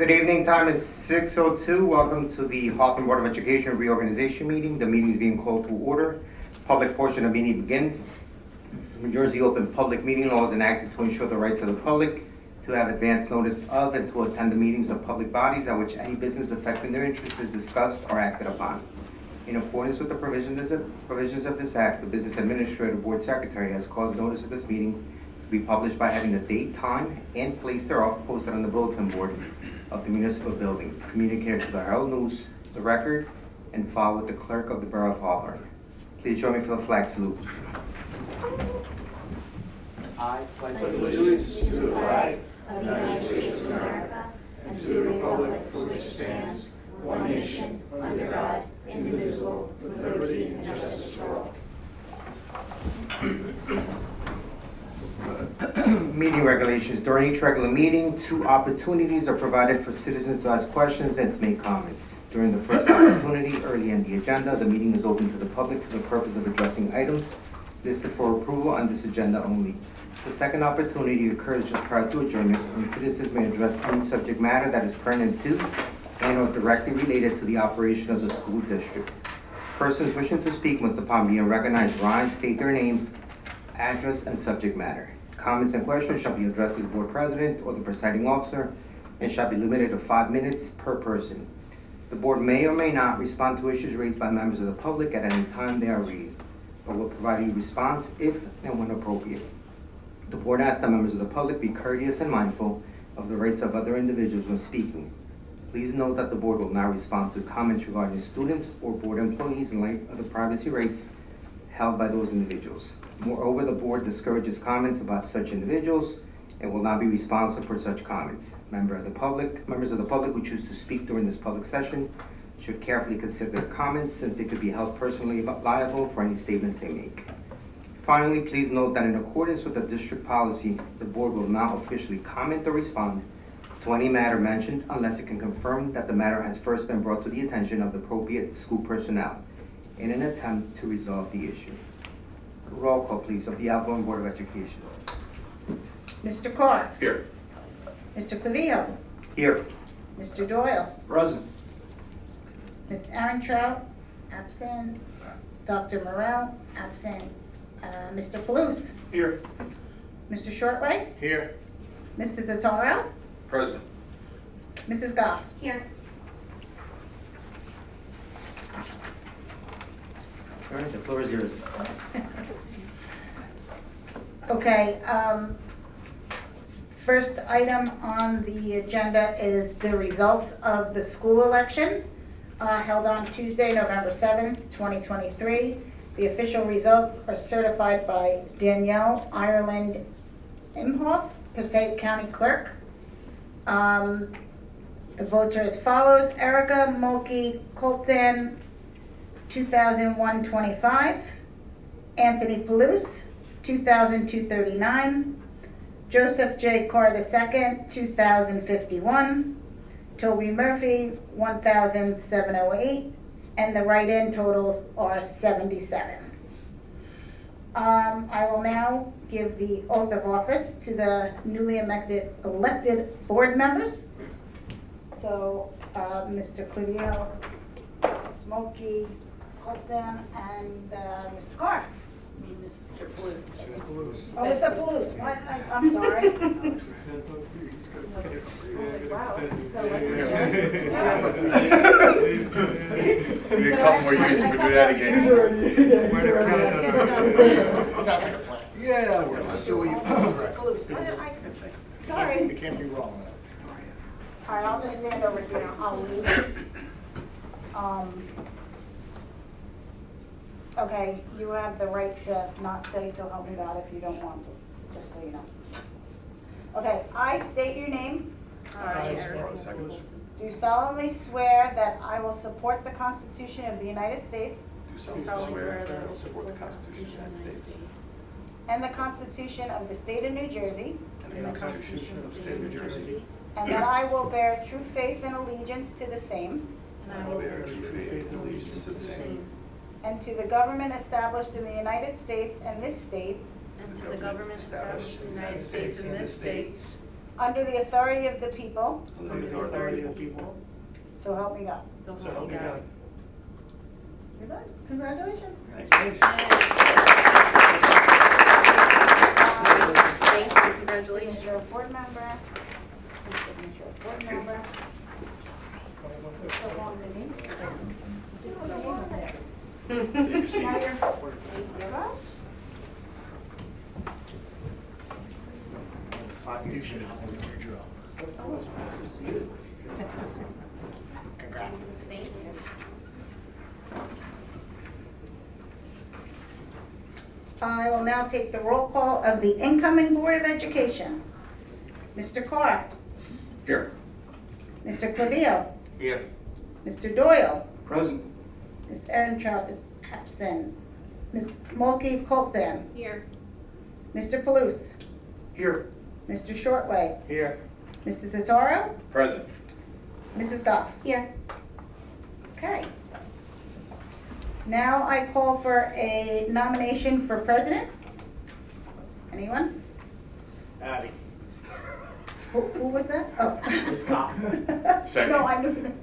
Good evening, time is 6:02. Welcome to the Hawthorne Board of Education Reorganization Meeting. The meeting is being called to order. Public portion of the meeting begins. New Jersey Open Public Meeting Law is enacted to ensure the rights of the public to have advance notice of and to attend the meetings of public bodies at which any business affecting their interests is discussed or acted upon. In accordance with the provisions of this act, the Business Administrator Board Secretary has caused notice of this meeting to be published by having the date, time, and place thereof posted on the bulletin board of the municipal building, communicated to the Herald News, the Record, and filed with the Clerk of the Borough of Hawthorne. Please join me for the flag salute. I pledge allegiance to the flag of the United States of America and to the republic for which it stands, one nation, under God, indivisible, with liberty and justice for all. Meeting regulations. During each regular meeting, 2 opportunities are provided for citizens to ask questions and to make comments. During the first opportunity, early in the agenda, the meeting is open to the public for the purpose of addressing items listed for approval on this agenda only. The second opportunity occurs just prior to adjournment, when citizens may address any subject matter that is pertinent to and or directly related to the operation of the school district. Persons wishing to speak must, upon being recognized, rise, state their name, address, and subject matter. Comments and questions shall be addressed to the board president or the presiding officer and shall be limited to 5 minutes per person. The board may or may not respond to issues raised by members of the public at any time they are raised, but will provide a response if and when appropriate. The board asks that members of the public be courteous and mindful of the rights of other individuals when speaking. Please note that the board will not respond to comments regarding students or board employees in light of the privacy rights held by those individuals. Moreover, the board discourages comments about such individuals and will not be responsible for such comments. Members of the public who choose to speak during this public session should carefully consider their comments, since they could be held personally liable for any statements they make. Finally, please note that in accordance with the district policy, the board will not officially comment or respond to any matter mentioned unless it can confirm that the matter has first been brought to the attention of the appropriate school personnel in an attempt to resolve the issue. Roll call, please, of the outgoing Board of Education. Mr. Carr. Here. Mr. Clavillo. Here. Mr. Doyle. Present. Ms. Arentrout, absent. Dr. Morrell, absent. Mr. Palouse. Here. Mr. Shortway. Here. Mr. Totaro. Present. Mrs. Goff. Here. All right, the floor is yours. Okay, first item on the agenda is the results of the school election held on Tuesday, November 7th, 2023. The official results are certified by Danielle Ireland Imhoff, Passaic County Clerk. The votes are as follows: Erica Mulkey Coltzan, 2,125. Anthony Palouse, 2,239. Joseph J. Carr II, 2,051. Toby Murphy, 1,708. And the write-in totals are 77. I will now give the oath of office to the newly elected board members. So, Mr. Clavillo, Smokey, Colton, and Mr. Carr. Mr. Palouse. Oh, Mr. Palouse. What? I'm sorry. Wow. Need a couple more years, we'll do that again. Sounds like a plan. Yeah, we're just do what you Mr. Palouse. What did I? Sorry. It can't be wrong. All right, I'll just stand over here. I'll leave. Okay, you have the right to not say so help me God if you don't want to, just so you know. Okay, I state your name. Do solemnly swear that I will support the Constitution of the United States. Do solemnly swear that I will support the Constitution of the United States. And the Constitution of the State of New Jersey. And the Constitution of the State of New Jersey. And that I will bear true faith and allegiance to the same. And I will bear true faith and allegiance to the same. And to the government established in the United States and this state. And to the government established in the United States and this state. under the authority of the people, under the authority of the people, so help me God. so help me God. You're done. Congratulations. Congratulations. Thank you, congratulations. Signature of board member. Signature of board member. So long, the name. Just put the name up there. Now you're up. You should have hold your drill. Congrats. Thank you. I will now take the roll call of the incoming Board of Education. Mr. Carr. Here. Mr. Clavio. Here. Mr. Doyle. Present. Ms. Ehrentraut is absent. Ms. Mulkey Colton. Here. Mr. Palouse. Here. Mr. Shortway. Here. Mr. Totaro. Present. Mrs. Goff. Here. Okay. Now I call for a nomination for president. Anyone? Abby. Who was that? Oh. Ms. Goff. Second. No, I knew that.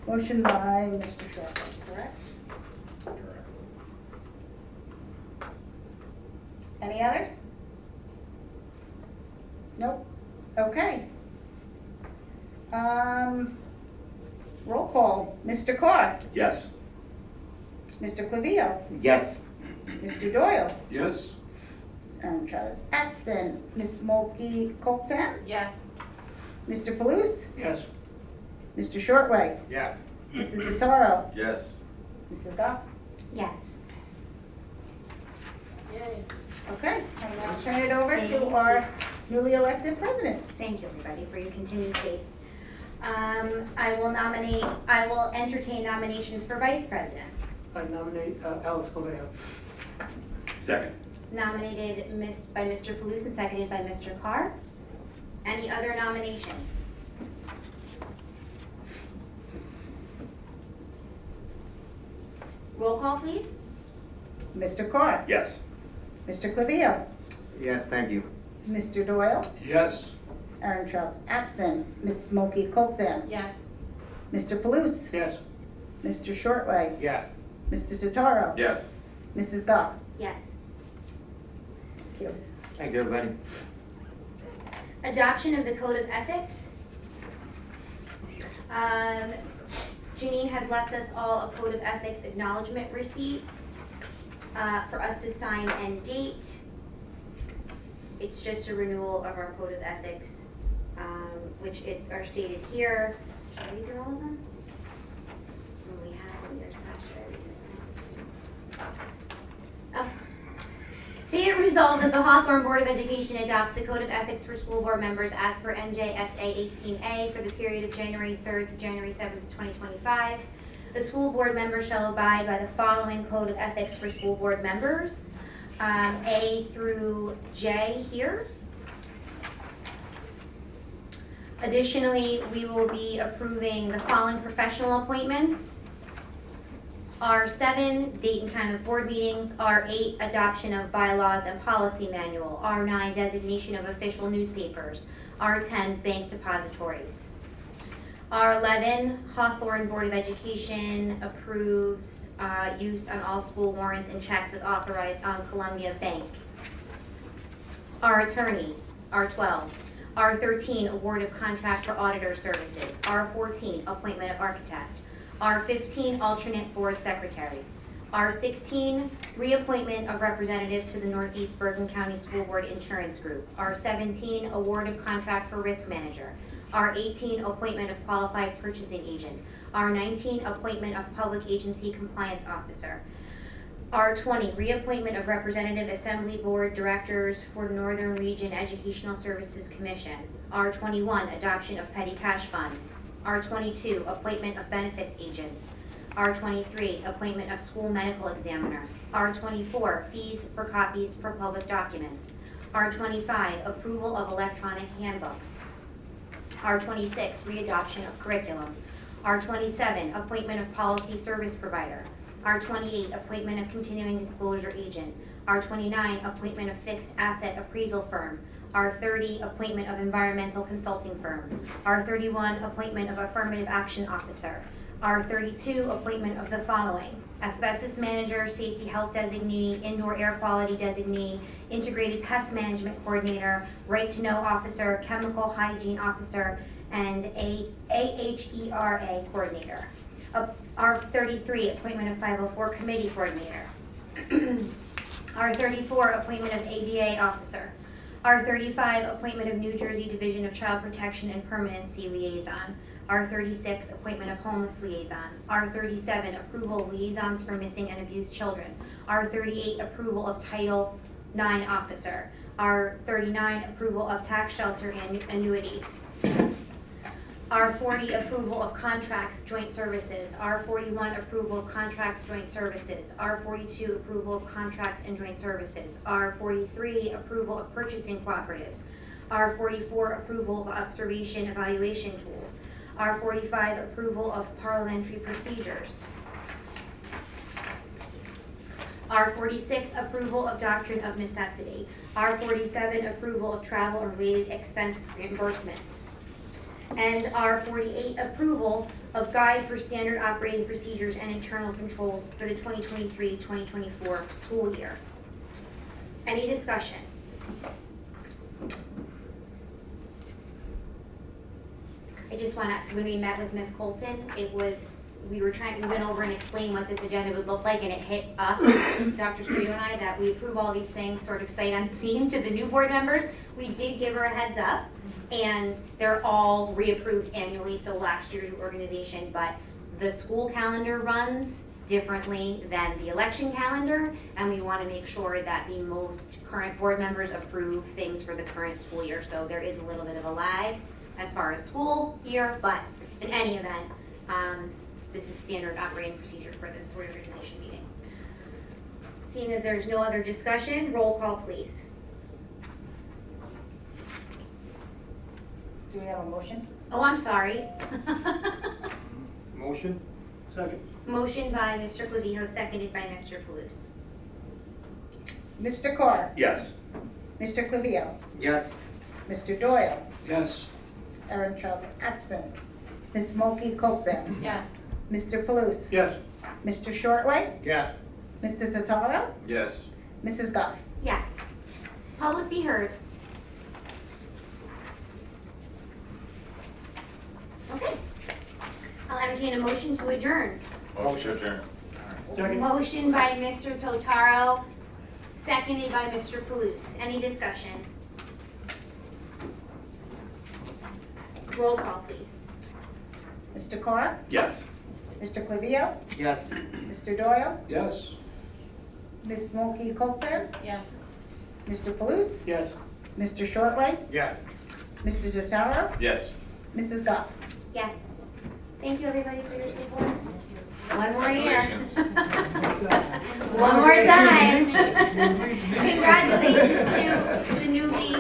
Motion by Mr. Shortway, correct? Any others? Nope. Okay. Roll call. Mr. Carr. Yes. Mr. Clavio. Yes. Mr. Doyle. Yes. Ms. Ehrentraut is absent. Ms. Mulkey Colton. Yes. Mr. Palouse. Yes. Mr. Shortway. Yes. Mrs. Totaro. Yes. Mrs. Goff. Yes. Yay. Okay, I'll now turn it over to our newly elected president. Thank you, everybody, for your continued faith. I will entertain nominations for vice president. I nominate Alex Clavio. Second. Nominated by Mr. Palouse and seconded by Mr. Carr. Any other nominations? Roll call, please. Mr. Carr. Yes. Mr. Clavio. Yes, thank you. Mr. Doyle. Yes. Ms. Ehrentraut's absent. Ms. Mulkey Colton. Yes. Mr. Palouse. Yes. Mr. Shortway. Yes. Mr. Totaro. Yes. Mrs. Goff. Yes. Thank you. Thank you, everybody. Adoption of the Code of Ethics. Janine has left us all a Code of Ethics acknowledgement receipt for us to sign and date. It's just a renewal of our Code of Ethics, which are stated here. Should I read through all of them? Oh, we have them, there's oh. Be it resolved that the Hawthorne Board of Education adopts the Code of Ethics for school board members as per NJSA 18A for the period of January 3rd to January 7th, 2025. The school board members shall abide by the following Code of Ethics for school board members, A through J here. Additionally, we will be approving the following professional appointments. R7, date and time of board meetings. R8, adoption of bylaws and policy manual. R9, designation of official newspapers. R10, bank depositories. R11, Hawthorne Board of Education approves use on all school warrants and checks as authorized on Columbia Bank. R attorney. R12. R13, award of contract for auditor services. R14, appointment of architect. R15, alternate board secretary. R16, reappointment of representative to the Northeast Bergen County School Board Insurance Group. R17, award of contract for risk manager. R18, appointment of qualified purchasing agent. R19, appointment of public agency compliance officer. R20, reappointment of representative assembly board directors for Northern Region Educational Services Commission. R21, adoption of petty cash funds. R22, appointment of benefits agents. R23, appointment of school medical examiner. R24, fees for copies for public documents. R25, approval of electronic handbooks. R26, readoption of curriculum. R27, appointment of policy service provider. R28, appointment of continuing disclosure agent. R29, appointment of fixed asset appraisal firm. R30, appointment of environmental consulting firm. R31, appointment of affirmative action officer. R32, appointment of the following: asbestos manager, safety health designee, indoor air quality designee, integrated pest management coordinator, right to know officer, chemical hygiene officer, and AHERA coordinator. R33, appointment of 504 committee coordinator. R34, appointment of ADA officer. R35, appointment of New Jersey Division of Child Protection and Permanency liaison. R36, appointment of homeless liaison. R37, approval of liaisons for missing and abused children. R38, approval of Title IX officer. R39, approval of tax shelter and annuities. R40, approval of contracts, joint services. R41, approval of contracts, joint services. R42, approval of contracts and joint services. R43, approval of purchasing cooperatives. R44, approval of observation evaluation tools. R45, approval of parliamentary procedures. R46, approval of doctrine of necessity. R47, approval of travel and related expense reimbursements. And R48, approval of guide for standard operating procedures and internal controls for the 2023-2024 school year. Any discussion? I just want to, when we met with Ms. Colton, we went over and explained what this agenda would look like, and it hit us, Dr. Studio and I, that we approve all these things sort of sight unseen to the new board members. We did give her a heads up, and they're all reapproved annually, so last year's organization, but the school calendar runs differently than the election calendar, and we want to make sure that the most current board members approve things for the current school year, so there is a little bit of a lag as far as school year, but in any event, this is standard operating procedure for this reorganization meeting. Seeing as there's no other discussion, roll call please. Do we have a motion? Oh, I'm sorry. Motion? Second. Motion by Mr. Clavijo, seconded by Mr. Palouse. Mr. Carr? Yes. Mr. Clavijo? Yes. Mr. Doyle? Yes. Ms. Erin Charles absent. Ms. Smokey Copeland? Yes. Mr. Palouse? Yes. Mr. Shortway? Yes. Mr. Totaro? Yes. Mrs. Goff? Yes. Public be heard. Okay. I'll entertain a motion to adjourn. Motion adjourned. Second. Motion by Mr. Totaro, seconded by Mr. Palouse. Any discussion? Roll call, please. Mr. Carr? Yes. Mr. Clavijo? Yes. Mr. Doyle? Yes. Ms. Smokey Copeland? Yes. Mr. Palouse? Yes. Mr. Shortway? Yes. Mr. Totaro? Yes. Mrs. Goff? Yes. Thank you, everybody, for your support. One more year. Congratulations. One more time. Congratulations to the newly